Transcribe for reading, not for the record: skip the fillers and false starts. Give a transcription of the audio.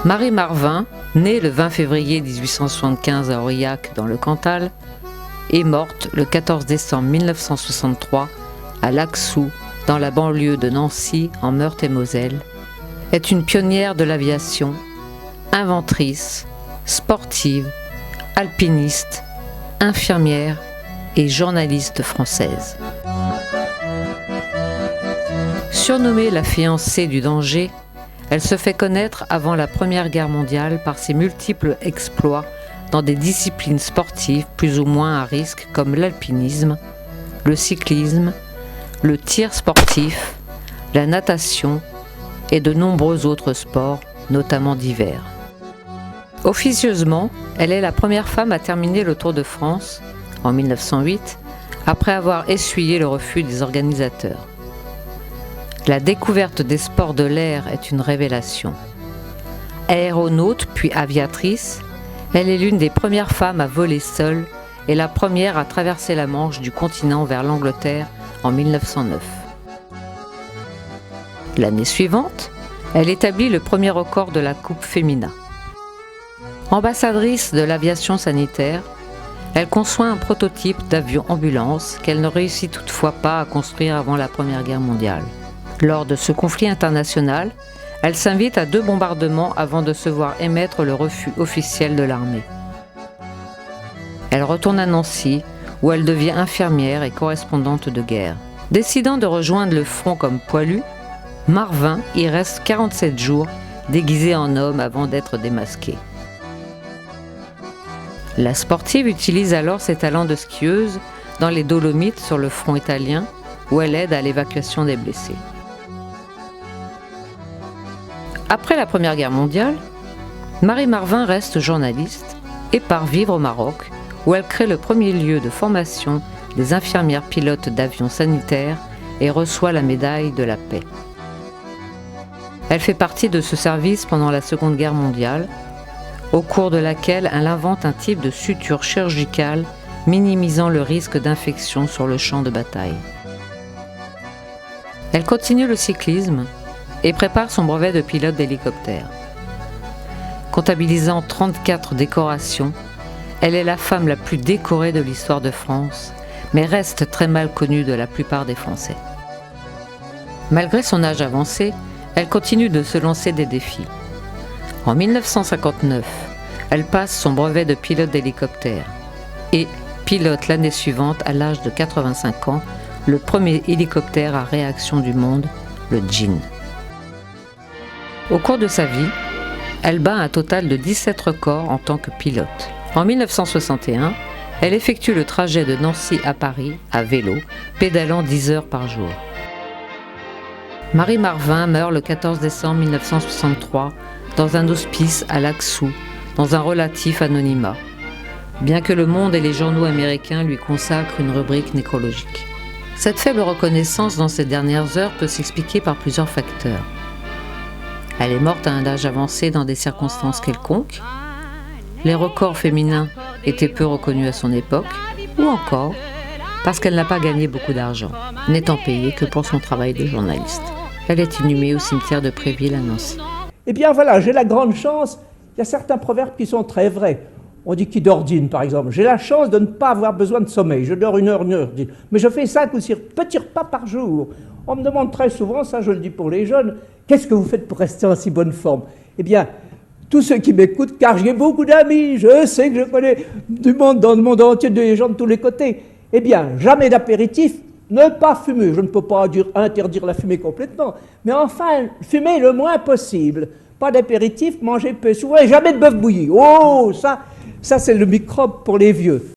Marie Marvin, née le 20 février 1875 à Aurillac dans le Cantal, est morte le 14 décembre 1963 à Lacsou, dans la banlieue de Nancy en Meurthe-et-Moselle, est une pionnière de l'aviation, inventrice, sportive, alpiniste, infirmière et journaliste française. Surnommée la fiancée du danger, elle se fait connaître avant la Première Guerre mondiale par ses multiples exploits dans des disciplines sportives plus ou moins à risque comme l'alpinisme, le cyclisme, le tir sportif, la natation et de nombreux autres sports, notamment d'hiver. Officieusement, elle est la première femme à terminer le Tour de France en 1908, après avoir essuyé le refus des organisateurs. La découverte des sports de l'air est une révélation. Aéronaute puis aviatrice, elle est l'une des premières femmes à voler seule et la première à traverser la Manche du continent vers l'Angleterre en 1909. L'année suivante, elle établit le premier record de la Coupe Femina. Ambassadrice de l'aviation sanitaire, elle conçoit un prototype d'avion ambulance qu'elle ne réussit toutefois pas à construire avant la Première Guerre mondiale. Lors de ce conflit international, elle s'invite à 2 bombardements avant de se voir émettre le refus officiel de l'armée. Elle retourne à Nancy, où elle devient infirmière et correspondante de guerre. Décidant de rejoindre le front comme poilue, Marvin y reste 47 jours, déguisée en homme avant d'être démasquée. La sportive utilise alors ses talents de skieuse dans les Dolomites sur le front italien, où elle aide à l'évacuation des blessés. Après la Première Guerre mondiale, Marie Marvin reste journaliste et part vivre au Maroc, où elle crée le premier lieu de formation des infirmières pilotes d'avions sanitaires et reçoit la médaille de la paix. Elle fait partie de ce service pendant la Seconde Guerre mondiale, au cours de laquelle elle invente un type de suture chirurgicale minimisant le risque d'infection sur le champ de bataille. Elle continue le cyclisme et prépare son brevet de pilote d'hélicoptère. Comptabilisant 34 décorations, elle est la femme la plus décorée de l'histoire de France, mais reste très mal connue de la plupart des Français. Malgré son âge avancé, elle continue de se lancer des défis. En 1959, elle passe son brevet de pilote d'hélicoptère et pilote l'année suivante, à l'âge de 85 ans, le premier hélicoptère à réaction du monde, le Djinn. Au cours de sa vie, elle bat un total de 17 records en tant que pilote. En 1961, elle effectue le trajet de Nancy à Paris à vélo, pédalant 10 heures par jour. Marie Marvin meurt le 14 décembre 1963 dans un hospice à Lacsou, dans un relatif anonymat, bien que Le Monde et les journaux américains lui consacrent une rubrique nécrologique. Cette faible reconnaissance dans ces dernières heures peut s'expliquer par plusieurs facteurs. Elle est morte à un âge avancé dans des circonstances quelconques. Les records féminins étaient peu reconnus à son époque, ou encore parce qu'elle n'a pas gagné beaucoup d'argent, n'étant payée que pour son travail de journaliste. Elle est inhumée au cimetière de Préville à Nancy. Eh bien voilà, j'ai la grande chance, il y a certains proverbes qui sont très vrais. On dit qui dort dîne, par exemple. J'ai la chance de ne pas avoir besoin de sommeil. Je dors 1 heure, 1 heure. Mais je fais 5 ou 6 petits repas par jour. On me demande très souvent, ça je le dis pour les jeunes, qu'est-ce que vous faites pour rester en si bonne forme? Eh bien, tous ceux qui m'écoutent, car j'ai beaucoup d'amis, je sais que je connais du monde dans le monde entier, des gens de tous les côtés. Eh bien, jamais d'apéritif, ne pas fumer. Je ne peux pas interdire la fumée complètement, mais enfin, fumer le moins possible. Pas d'apéritif, manger peu souvent et jamais de bœuf bouilli. Oh, ça c'est le microbe pour les vieux.